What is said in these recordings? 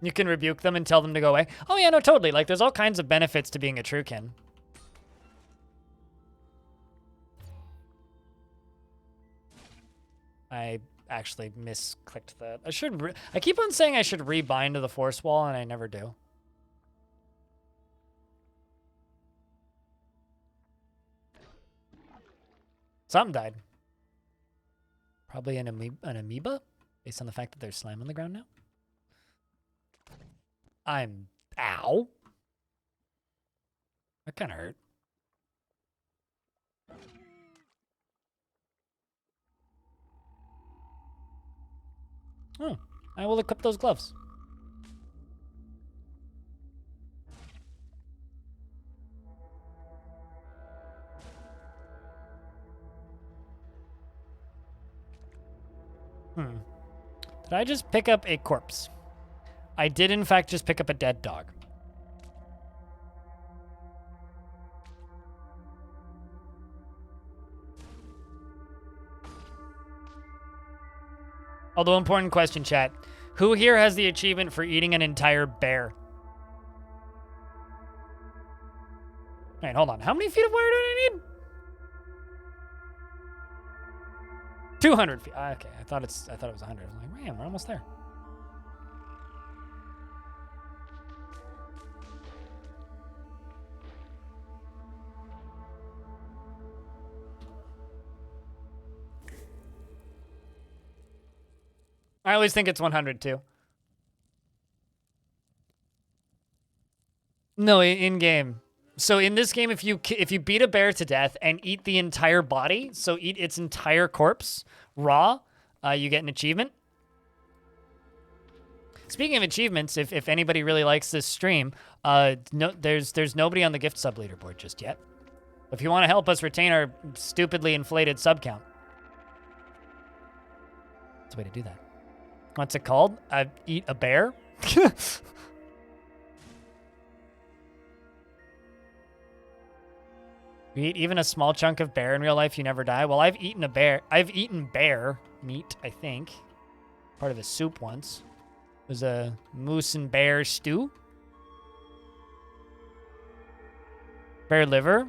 You can rebuke them and tell them to go away. Oh yeah, no, totally. Like, there's all kinds of benefits to being a truekin. I actually misclicked that. I keep on saying I should rebind to the force wall, and I never do. Something died. Probably an amoeba, based on the fact that there's slime on the ground now. Ow. That kind of hurt. Oh, I will equip those gloves. Did I just pick up a corpse? I did, in fact, just pick up a dead dog. Although, important question, chat. Who here has the achievement for eating an entire bear? Wait, hold on. How many feet of wire do I need? 200 feet. Okay, I thought it was 100. I was like, man, we're almost there. I always think it's 100 too. No, in game. So in this game, if you beat a bear to death and eat the entire body, so eat its entire corpse raw, you get an achievement. Speaking of achievements, if anybody really likes this stream, there's nobody on the gift sub leaderboard just yet. If you want to help us retain our stupidly inflated sub count, that's a way to do that. What's it called? Eat a bear? You eat even a small chunk of bear in real life, you never die. Well, I've eaten bear meat, I think. Part of a soup once. It was a moose and bear stew. Bear liver.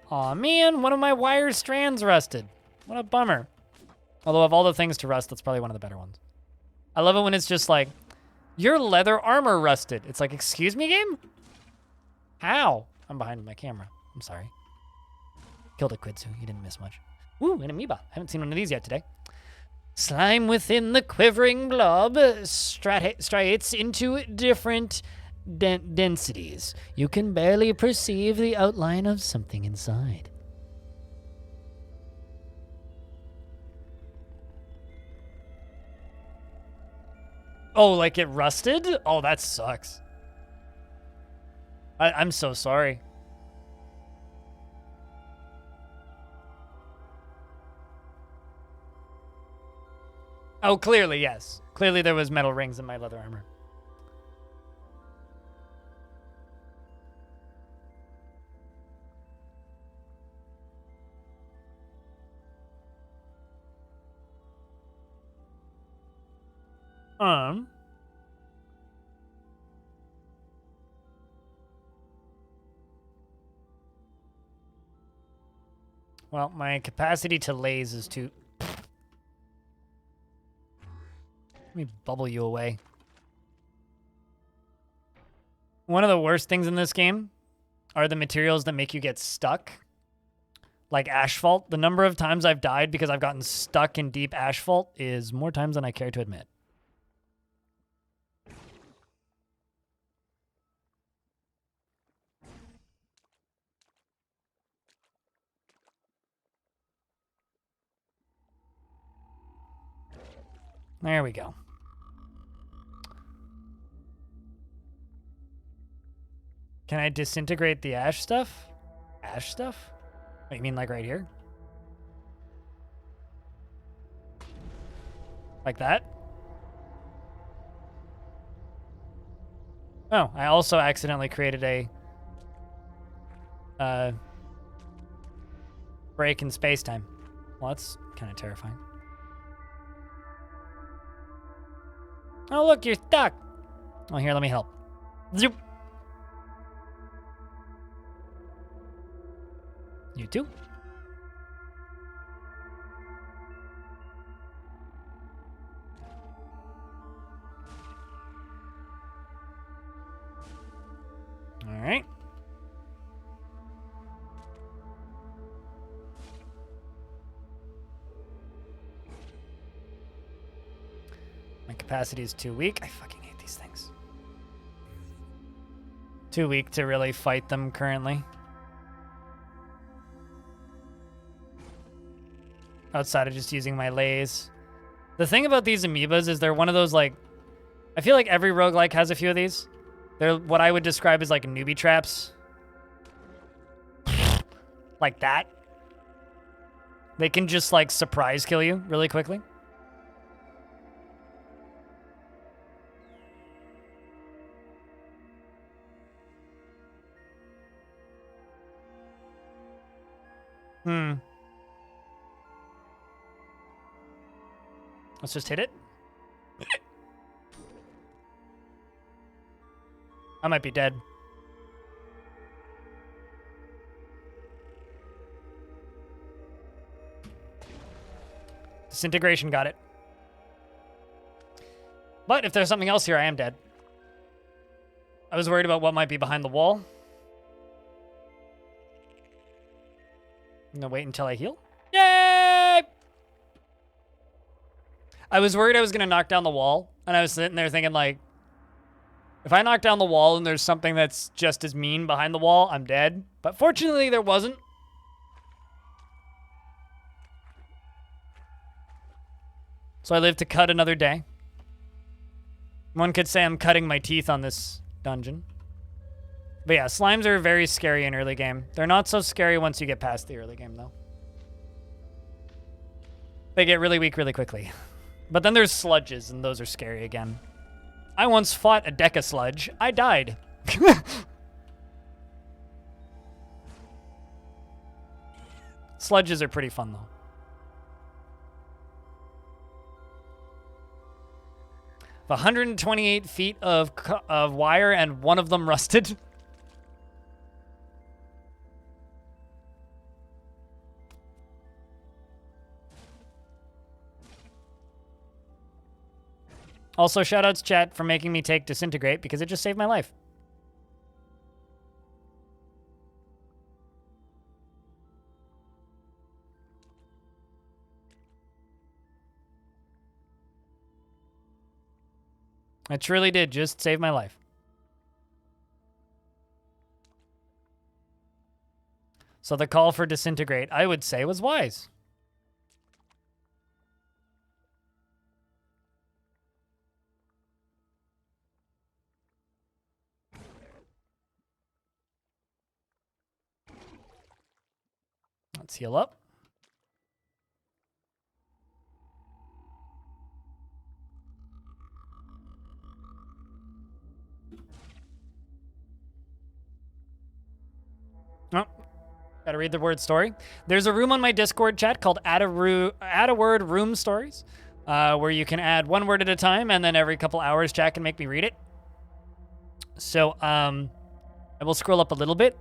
Aw, man, one of my wire strands rusted. What a bummer. Although of all the things to rust, that's probably one of the better ones. I love it when it's just like, your leather armor rusted. It's like, excuse me, game? How? I'm behind my camera. I'm sorry. Killed a Quidzu. You didn't miss much. Ooh, an amoeba. Haven't seen one of these yet today. Slime within the quivering blob striates into different densities. You can barely perceive the outline of something inside. Oh, like it rusted? Oh, that sucks. I'm so sorry. Oh, clearly, yes. Clearly there was metal rings in my leather armor. Well, my capacity to laze is too... Let me bubble you away. One of the worst things in this game are the materials that make you get stuck. Like asphalt. The number of times I've died because I've gotten stuck in deep asphalt is more times than I care to admit. There we go. Can I disintegrate the ash stuff? Ash stuff? What, you mean like right here? Like that? Oh, I also accidentally created a break in space-time. Well, that's kind of terrifying. Oh, look, you're stuck. Oh, here, let me help. Zoop. You too. All right. My capacity is too weak. I fucking hate these things. Too weak to really fight them currently. Outside of just using my lays. The thing about these amoebas is they're one of those, like, I feel like every roguelike has a few of these. They're what I would describe as like newbie traps. Like that. They can just like surprise kill you really quickly. Let's just hit it. I might be dead. Disintegration got it. But if there's something else here, I am dead. I was worried about what might be behind the wall. I'm gonna wait until I heal. Yay! I was worried I was gonna knock down the wall, and I was sitting there thinking, like, if I knock down the wall and there's something that's just as mean behind the wall, I'm dead. But fortunately, there wasn't. So I live to cut another day. One could say I'm cutting my teeth on this dungeon. But yeah, slimes are very scary in early game. They're not so scary once you get past the early game, though. They get really weak really quickly. But then there's sludges, and those are scary again. I once fought a Deca sludge. I died. Sludges are pretty fun, though. 128 feet of wire, and one of them rusted. Also, shoutouts chat for making me take Disintegrate because it just saved my life. It truly did just save my life. So the call for Disintegrate, I would say, was wise. Let's heal up. Oh, gotta read the word story. There's a room on my Discord chat called Add a Word Room Stories, where you can add one word at a time, and then every couple hours chat can make me read it. So I will scroll up a little bit.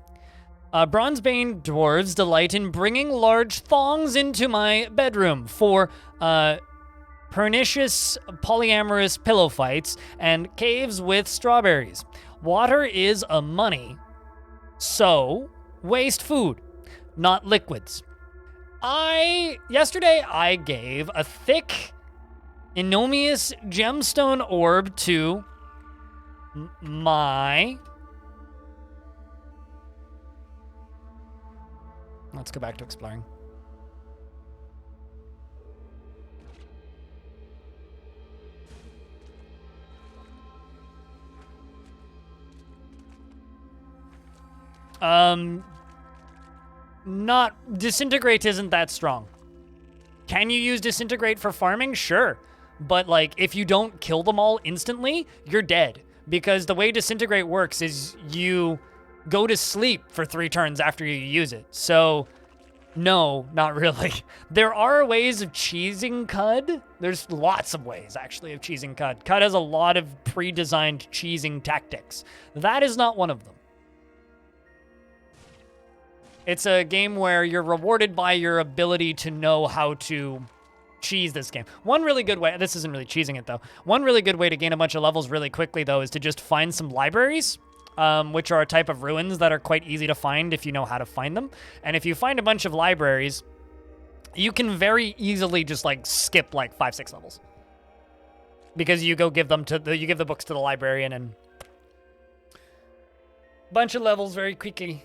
Bronzebane dwarves delight in bringing large thongs into my bedroom for pernicious polyamorous pillow fights and caves with strawberries. Water is a money, so waste food, not liquids. Yesterday I gave a thick, enormous gemstone orb to my... Let's go back to exploring. Disintegrate isn't that strong. Can you use Disintegrate for farming? Sure. But, like, if you don't kill them all instantly, you're dead. because the way Disintegrate works is you go to sleep for 3 turns after you use it. So, no, not really. There are ways of cheesing Cud. There's lots of ways, actually, of cheesing Cud. Cud has a lot of pre-designed cheesing tactics. That is not one of them. It's a game where you're rewarded by your ability to know how to cheese this game. One really good way, this isn't really cheesing it though, one really good way to gain a bunch of levels really quickly though is to just find some libraries, which are a type of ruins that are quite easy to find if you know how to find them. And if you find a bunch of libraries, you can very easily just like skip like 5-6 levels. Because you go give them to you give the books to the librarian and bunch of levels very quickly.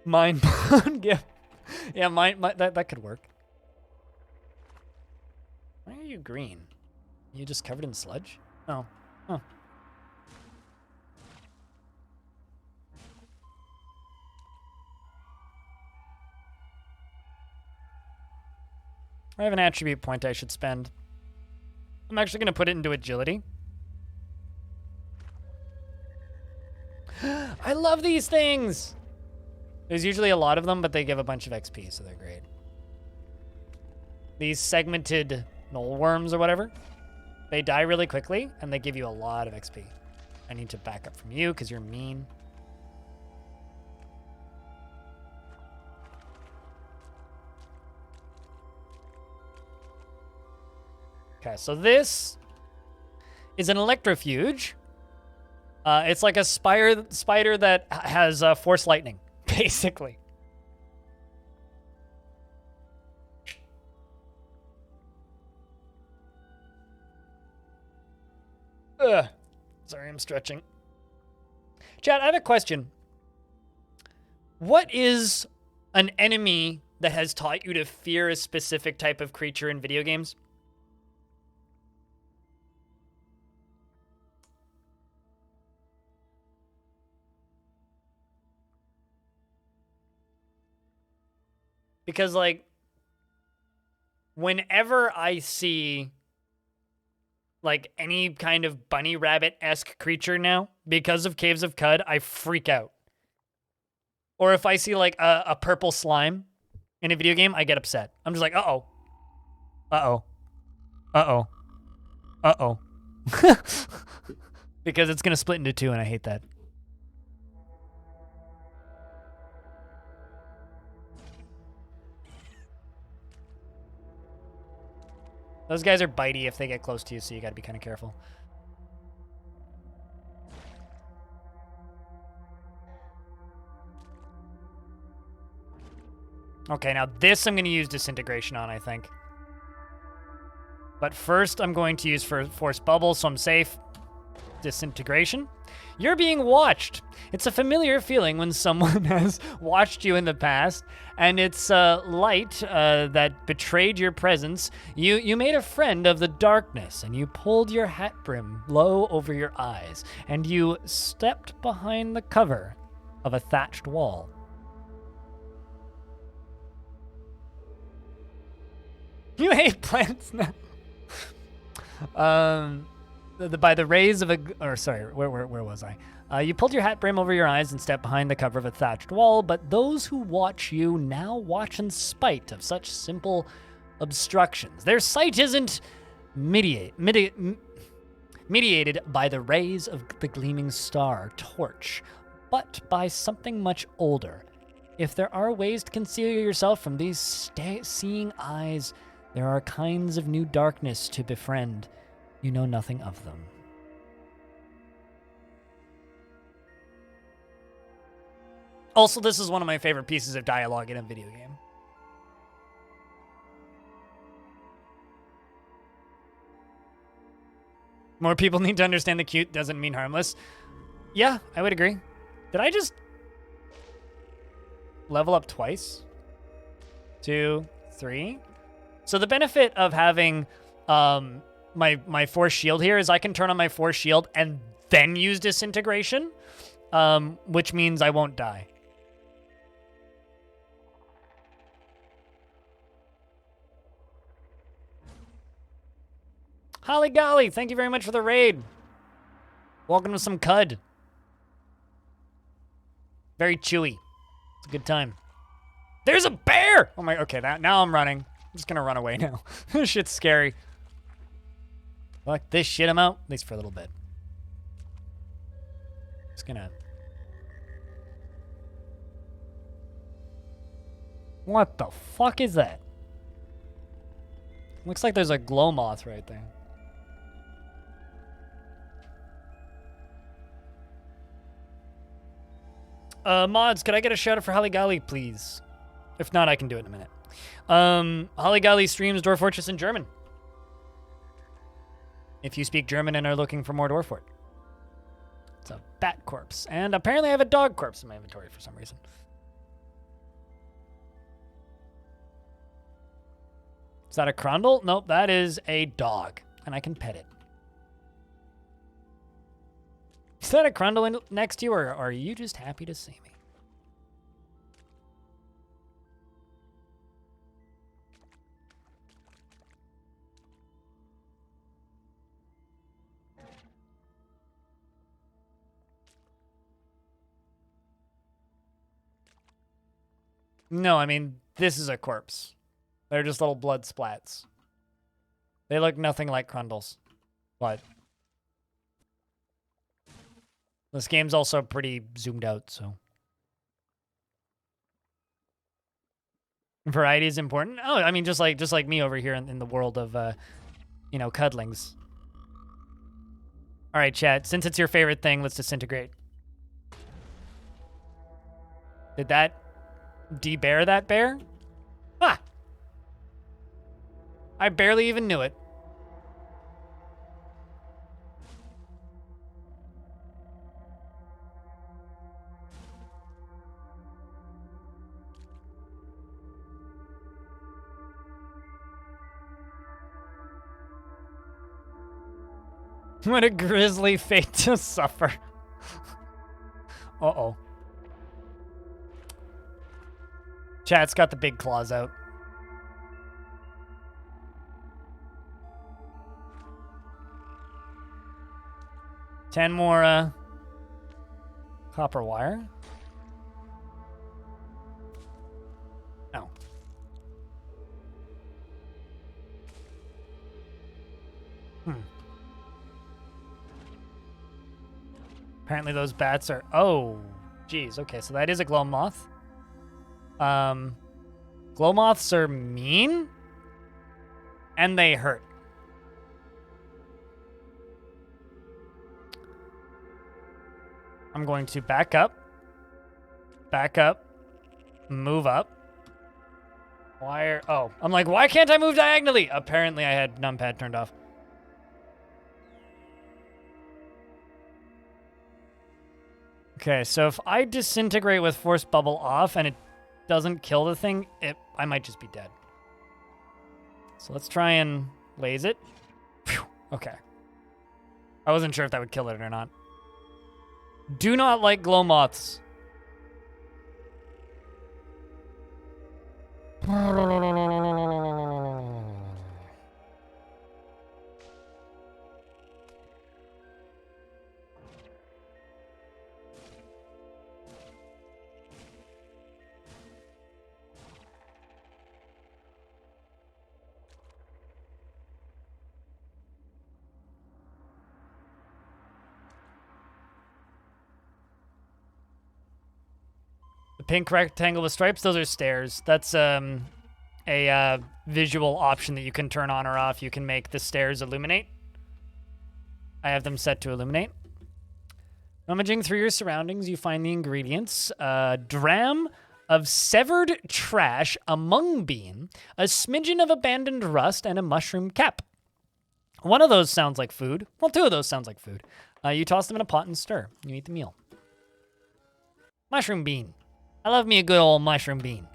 Mind blown gift. Yeah, that could work. Why are you green? You just covered in sludge? Oh. Huh. I have an attribute point I should spend. I'm actually going to put it into agility. I love these things! There's usually a lot of them, but they give a bunch of XP, so they're great. These segmented knoll worms or whatever, they die really quickly, and they give you a lot of XP. I need to back up from you, because you're mean. Okay, so this is an electrofuge. It's like a spider that has force lightning. Basically. Ugh. Sorry, I'm stretching. Chat, I have a question. What is an enemy that has taught you to fear a specific type of creature in video games? Because, like, whenever I see, like, any kind of bunny rabbit-esque creature now, because of Caves of Cud, I freak out. Or if I see, like, a purple slime in a video game, I get upset. I'm just like, uh-oh. Uh-oh. Uh-oh. Uh-oh. Because it's going to split into 2, and I hate that. Those guys are bitey if they get close to you, so you gotta be kind of careful. Okay, now this I'm gonna use Disintegration on, I think. But first, I'm going to use Force Bubble, so I'm safe. Disintegration. You're being watched. It's a familiar feeling when someone has watched you in the past, and it's light that betrayed your presence. You made a friend of the darkness, and you pulled your hat brim low over your eyes, and you stepped behind the cover of a thatched wall. You hate plants now. By the rays of a, or sorry, where was I? You pulled your hat brim over your eyes and stepped behind the cover of a thatched wall, but those who watch you now watch in spite of such simple obstructions. Their sight isn't mediated by the rays of the gleaming star torch, but by something much older. If there are ways to conceal yourself from these seeing eyes, there are kinds of new darkness to befriend. You know nothing of them. Also, this is one of my favorite pieces of dialogue in a video game. More people need to understand that cute doesn't mean harmless. Yeah, I would agree. Did I just level up twice? 2, 3. So the benefit of having my force shield here is I can turn on my force shield and then use Disintegration, which means I won't die. Holly golly, thank you very much for the raid. Welcome to some cud. Very chewy. It's a good time. There's a bear! Oh my, okay, now I'm running. I'm just gonna run away now. This shit's scary. Fuck this shit, I'm out. At least for a little bit. Just gonna... What the fuck is that? Looks like there's a glow moth right there. Mods, could I get a shout out for Holly Golly, please? If not, I can do it in a minute. Holly Golly streams Dwarf Fortress in German. If you speak German and are looking for more Dwarf Fort. It's a bat corpse. And apparently I have a dog corpse in my inventory for some reason. Is that a Crondle? Nope, that is a dog. And I can pet it. Is that a Crondle next to you, or are you just happy to see me? No, I mean, this is a corpse. They're just little blood splats. They look nothing like Crondles. But this game's also pretty zoomed out, so. Variety is important. Oh, I mean, just like me over here in the world of, you know, cuddlings. All right, chat. Since it's your favorite thing, let's disintegrate. Did that de-bear that bear? Ah! I barely even knew it. What a grisly fate to suffer. Uh-oh. Chat's got the big claws out. Ten more, copper wire. No. Apparently those bats are... Oh, geez. Okay, so that is a glow moth. Glow moths are mean. And they hurt. I'm going to back up, move up. Wire. Oh, I'm like, why can't I move diagonally? Apparently I had numpad turned off. Okay, so if I disintegrate with force bubble off and it doesn't kill the thing, I might just be dead. So let's try and laze it. Phew, okay. I wasn't sure if that would kill it or not. Do not like glow moths. Pink rectangle with stripes, those are stairs. That's a visual option that you can turn on or off. You can make the stairs illuminate. I have them set to illuminate. Rummaging through your surroundings, you find the ingredients. Dram of severed trash, a mung bean, a smidgen of abandoned rust, and a mushroom cap. One of those sounds like food. Well, two of those sounds like food. You toss them in a pot and stir. You eat the meal. Mushroom bean. I love me a good old mushroom bean.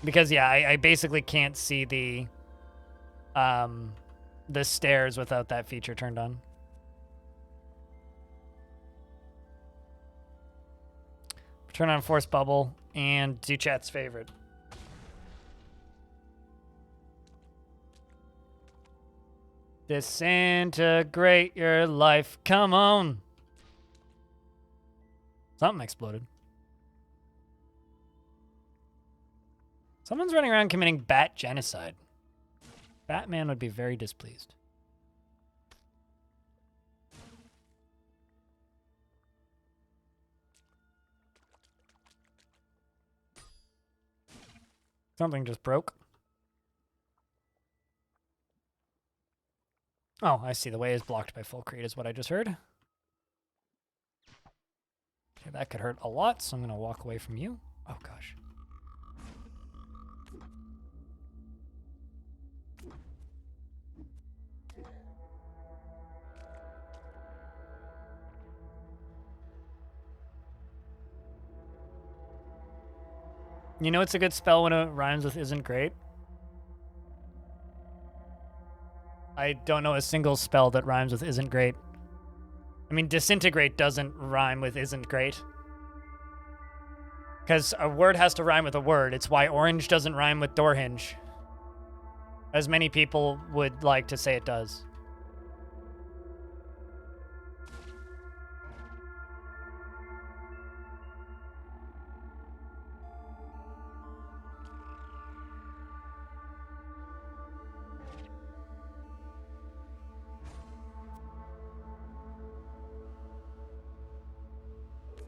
Because, yeah, I basically can't see the stairs without that feature turned on. Turn on force bubble. and do chat's favorite. Disintegrate your life. Come on. Something exploded. Someone's running around committing bat genocide. Batman would be very displeased. Something just broke. Oh, I see. The way is blocked by full create is what I just heard. Okay, that could hurt a lot, so I'm going to walk away from you. Oh, gosh. You know it's a good spell when it rhymes with isn't great? I don't know a single spell that rhymes with isn't great. I mean, disintegrate doesn't rhyme with isn't great. Because a word has to rhyme with a word. It's why orange doesn't rhyme with door hinge. As many people would like to say it does.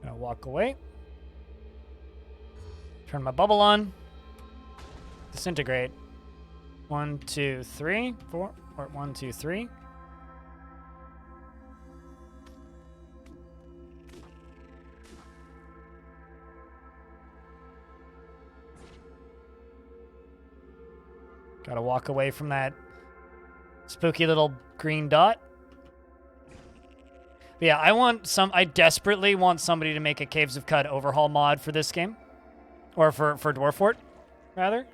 Gonna walk away. Turn my bubble on. Disintegrate. 1, 2, 3, 4. Or 1, 2, 3. Gotta walk away from that spooky little green dot. But yeah, I desperately want somebody to make a Caves of Cud overhaul mod for this game. Or for Dwarf Fort, rather.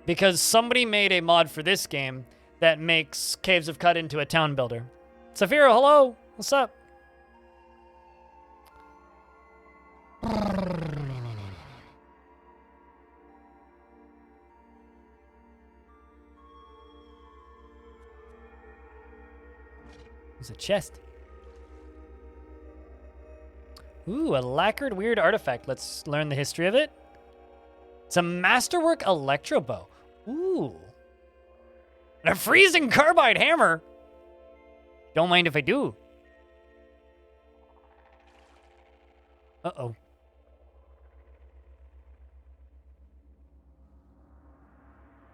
Because somebody made a mod for this game that makes Caves of Cud into a town builder. Saphira, hello! What's up? There's a chest. Ooh, a lacquered weird artifact. Let's learn the history of it. It's a masterwork electro bow. Ooh. And a freezing carbide hammer. Don't mind if I do. Uh-oh.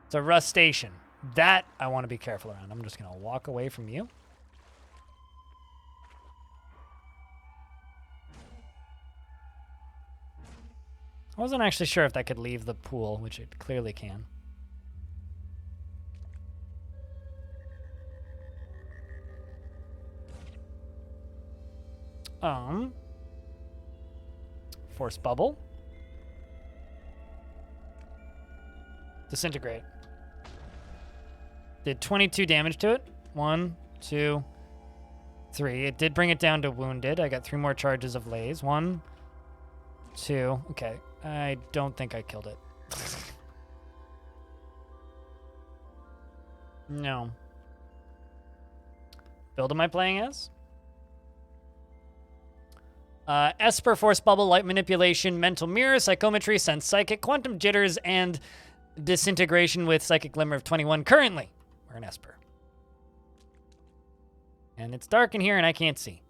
It's a rustation. That I want to be careful around. I'm just going to walk away from you. I wasn't actually sure if that could leave the pool, which it clearly can. Force bubble. Disintegrate. Did 22 damage to it. 1, 2, 3. It did bring it down to wounded. I got 3 more charges of laze. 1, 2. Okay. I don't think I killed it. No. Build am I playing as? Esper, Force Bubble, Light Manipulation, Mental Mirror, Psychometry, Sense Psychic, Quantum Jitters, and Disintegration with Psychic Glimmer of 21. Currently, we're an Esper. And it's dark in here and I can't see.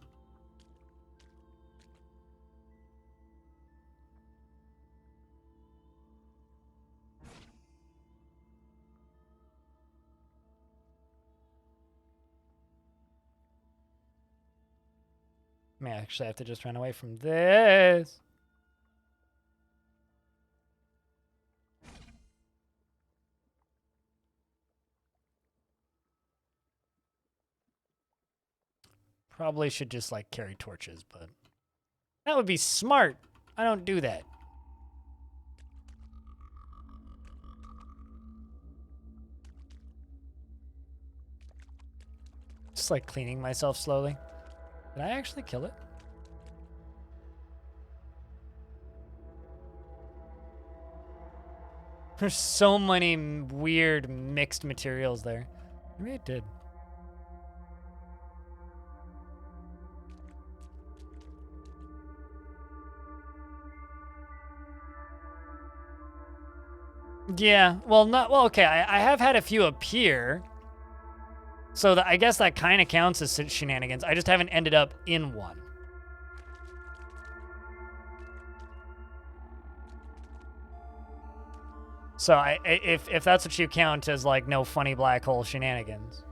I may actually have to just run away from this. Probably should just, like, carry torches, but that would be smart. I don't do that. Just, like, cleaning myself slowly. Did I actually kill it? There's so many weird mixed materials there. Maybe it did. Yeah, well, okay, I have had a few appear. So I guess that kind of counts as shenanigans. I just haven't ended up in one. So if that's what you count as like no funny black hole shenanigans.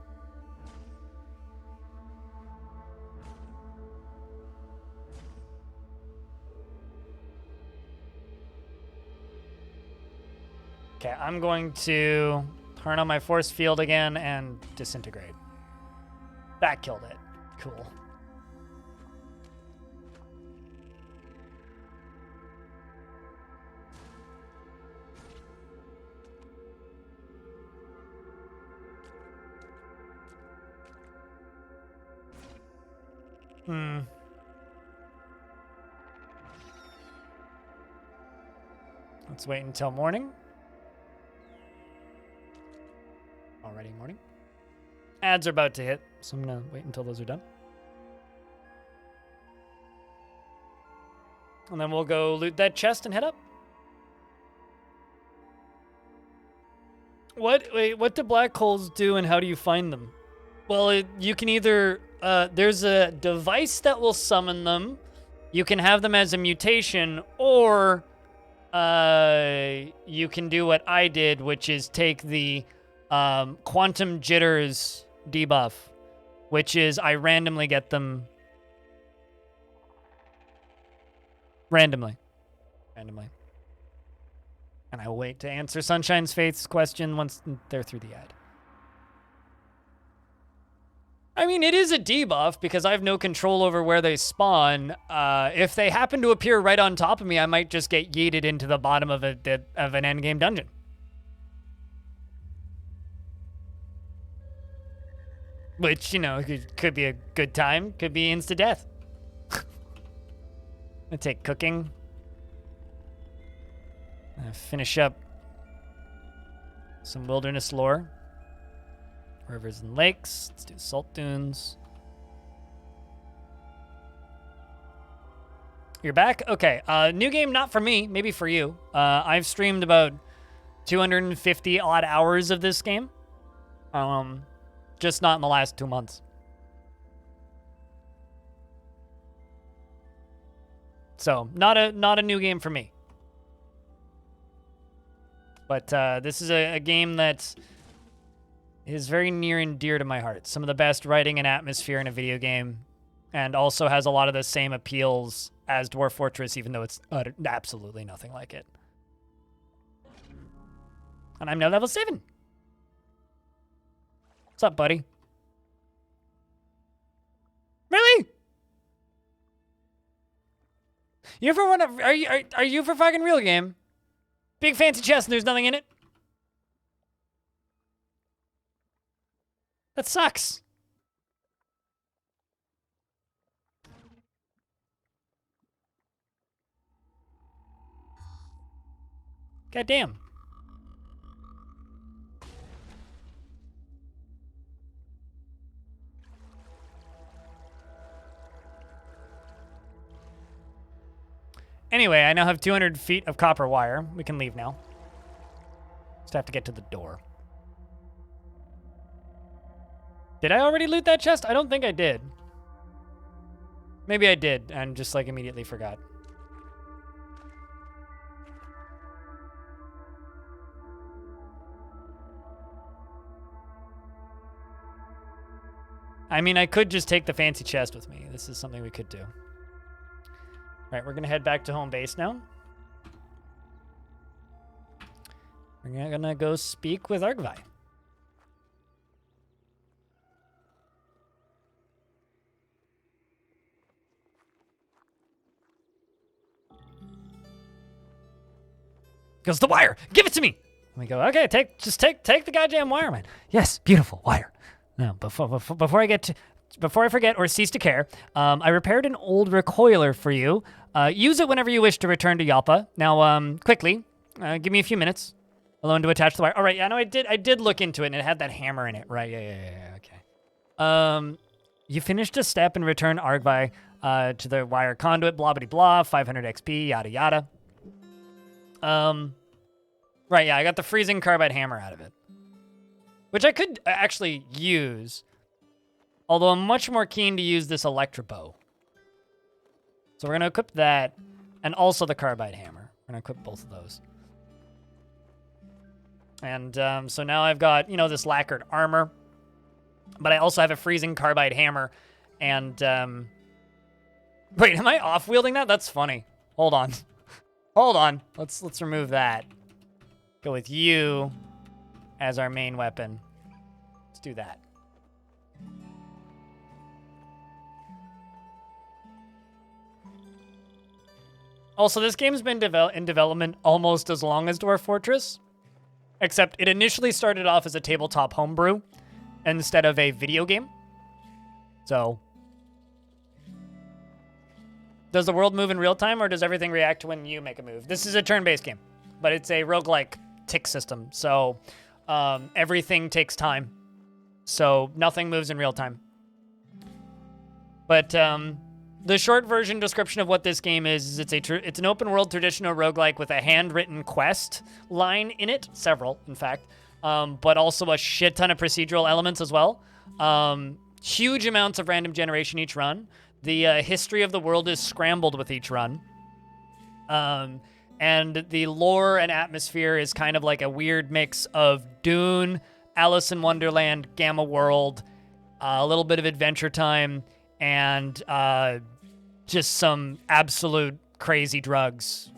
Okay, I'm going to turn on my force field again and disintegrate. That killed it. Cool. Let's wait until morning. Already morning. Ads are about to hit, so I'm gonna wait until those are done. And then we'll go loot that chest and head up. What do black holes do and how do you find them? Well, you can either, there's a device that will summon them. You can have them as a mutation, or you can do what I did, which is take the quantum jitters debuff, which is I randomly get them randomly. And I will wait to answer Sunshine's Faith's question once they're through the ad. I mean, it is a debuff because I have no control over where they spawn. If they happen to appear right on top of me, I might just get yeeted into the bottom of an endgame dungeon. Which, you know, could be a good time, could be insta-death. I'm gonna take cooking. Finish up some wilderness lore. Rivers and lakes. Let's do salt dunes. You're back? Okay. New game, not for me. Maybe for you. I've streamed about 250 odd hours of this game. Just not in the last 2 months. So not a new game for me. But this is a game that is very near and dear to my heart. Some of the best writing and atmosphere in a video game, and also has a lot of the same appeals as Dwarf Fortress, even though it's absolutely nothing like it. And I'm now level 7. What's up, buddy? Really? You ever want to? Are you for fucking real, game? Big fancy chest and there's nothing in it? That sucks. God damn. Anyway, I now have 200 feet of copper wire. We can leave now. Just have to get to the door. Did I already loot that chest? I don't think I did. Maybe I did and just like immediately forgot. I mean, I could just take the fancy chest with me. This is something we could do. All right, we're gonna head back to home base now. We're gonna go speak with Argvi. Goes the wire. Give it to me. And we go. Okay, take the goddamn wire, man. Yes, beautiful wire. Now, before I forget or cease to care, I repaired an old recoiler for you. Use it whenever you wish to return to Yappa. Now, quickly, give me a few minutes. Alone to attach the wire. All right, yeah, no, I did look into it, and it had that hammer in it. Right, yeah, okay. You finished a step and return Argvi to the wire conduit, blah, blah, blah, 500 XP, yada, yada. Right, yeah, I got the freezing carbide hammer out of it, which I could actually use, although I'm much more keen to use this electro bow. So we're going to equip that, and also the carbide hammer. We're going to equip both of those. And so now I've got, this lacquered armor, but I also have a freezing carbide hammer, and, wait, am I off-wielding that? That's funny. Hold on. Hold on. Let's remove that. Go with you as our main weapon. Let's do that. Also, this game's been in development almost as long as Dwarf Fortress, except it initially started off as a tabletop homebrew instead of a video game. So, does the world move in real time, or does everything react when you make a move? This is a turn-based game, but it's a roguelike tick system, so everything takes time. So nothing moves in real time. But the short version description of what this game is it's an open world traditional roguelike with a handwritten quest line in it, several, in fact, but also a shit ton of procedural elements as well. Huge amounts of random generation each run. The history of the world is scrambled with each run. And the lore and atmosphere is kind of like a weird mix of Dune, Alice in Wonderland, Gamma World, a little bit of Adventure Time, and just some absolute crazy drugs.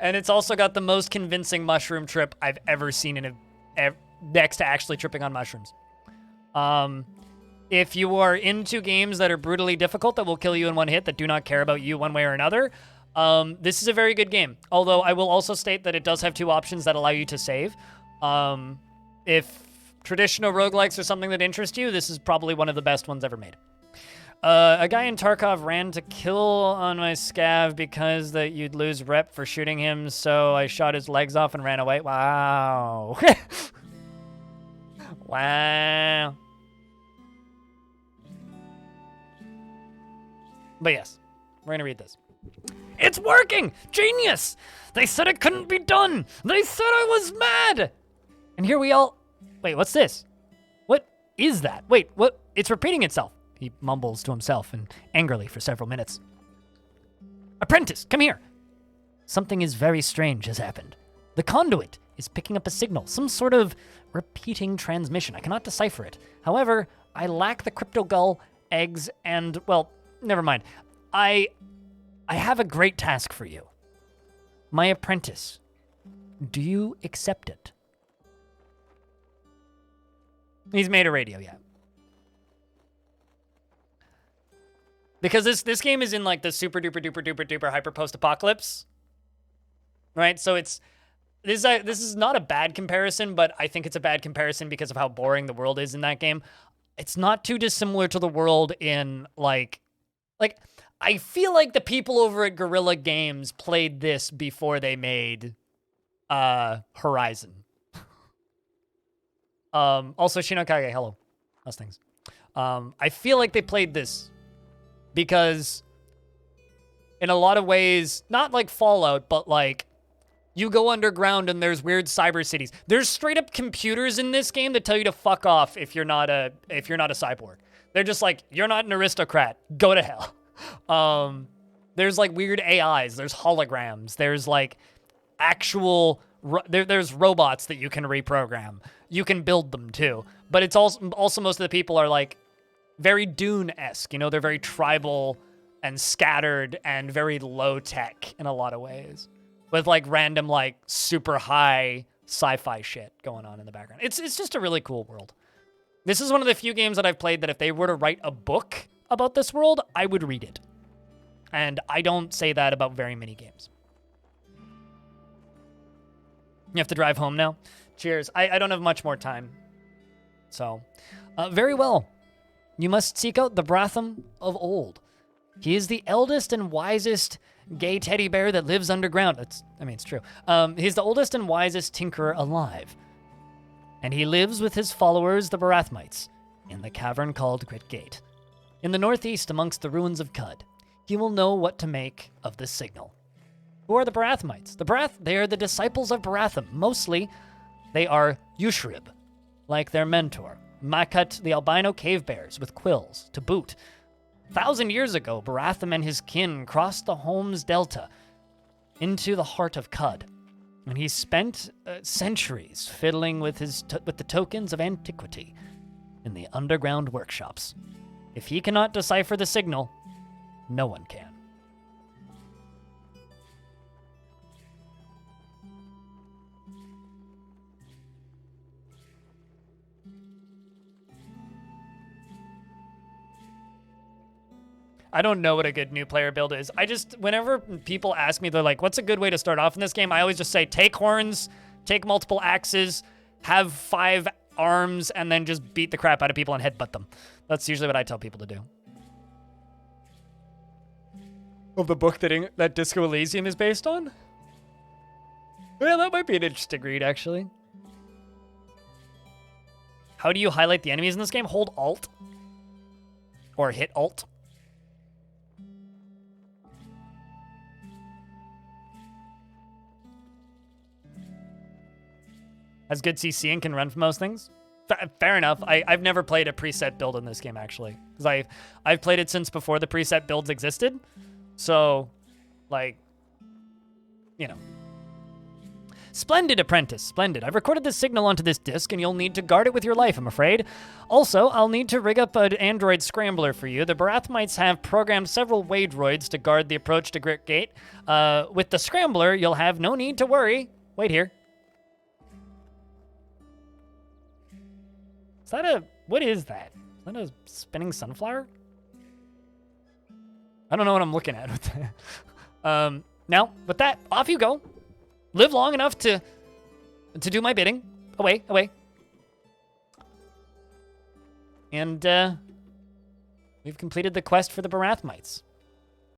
And it's also got the most convincing mushroom trip I've ever seen next to actually tripping on mushrooms. If you are into games that are brutally difficult, that will kill you in one hit, that do not care about you one way or another, this is a very good game. Although I will also state that it does have two options that allow you to save. If traditional roguelikes are something that interests you, this is probably one of the best ones ever made. A guy in Tarkov ran to kill on my scav because that you'd lose rep for shooting him, so I shot his legs off and ran away. Wow. Wow. But yes, we're going to read this. It's working! Genius! They said it couldn't be done! They said I was mad! And here we all... Wait, what's this? What is that? Wait, what? It's repeating itself. He mumbles to himself and angrily for several minutes. Apprentice, come here! Something is very strange has happened. The conduit is picking up a signal, some sort of repeating transmission. I cannot decipher it. However, I lack the crypto gull, eggs, and, well, never mind. I have a great task for you. My apprentice. Do you accept it? He's made a radio yet. Because this game is in like the super duper duper duper duper hyper post apocalypse. Right? So this is not a bad comparison, but I think it's a bad comparison because of how boring the world is in that game. It's not too dissimilar to the world in like I feel like the people over at Guerrilla Games played this before they made Horizon. Also, Shinokage, hello. Those things. I feel like they played this because in a lot of ways, not like Fallout, but like you go underground and there's weird cyber cities. There's straight up computers in this game that tell you to fuck off if you're not a cyborg. They're just like, you're not an aristocrat. Go to hell. There's like weird AIs. There's holograms. There's like actual... There's robots that you can reprogram. You can build them too. But it's also most of the people are like very Dune-esque. You know, they're very tribal and scattered and very low-tech in a lot of ways. With like random like super high sci-fi shit going on in the background. It's just a really cool world. This is one of the few games that I've played that if they were to write a book about this world, I would read it. And I don't say that about very many games. You have to drive home now? Cheers. I don't have much more time. So, very well. You must seek out the Bratham of old. He is the eldest and wisest gay teddy bear that lives underground. It's true. He's the oldest and wisest tinkerer alive. And he lives with his followers, the Barathmites, in the cavern called Grit Gate. In the northeast, amongst the ruins of Cud, he will know what to make of the signal. Who are the Barathmites? They are the disciples of Baratham. Mostly, they are Yushrib, like their mentor. Makut, the albino cave bears with quills, to boot. 1,000 years ago, Baratham and his kin crossed the Holmes Delta into the heart of Cud, and he spent centuries fiddling with with the tokens of antiquity in the underground workshops. If he cannot decipher the signal, no one can. I don't know what a good new player build is. Whenever people ask me, they're like, what's a good way to start off in this game? I always just say, take horns, take multiple axes, have 5 arms, and then just beat the crap out of people and headbutt them. That's usually what I tell people to do. Of the book that Disco Elysium is based on? Well, that might be an interesting read, actually. How do you highlight the enemies in this game? Hold Alt. Or hit Alt. Has good CC and can run for most things. Fair enough. I've never played a preset build in this game, actually. Because I've played it since before the preset builds existed. So, like, you know. Splendid, Apprentice. Splendid. I've recorded this signal onto this disc, and you'll need to guard it with your life, I'm afraid. Also, I'll need to rig up an android scrambler for you. The Barathmites have programmed several Waydroids to guard the approach to Grit Gate. With the scrambler, you'll have no need to worry. Wait here. What is that? Is that a spinning sunflower? I don't know what I'm looking at with that. Now, with that, off you go. Live long enough to do my bidding. Away. And, we've completed the quest for the Barathmites.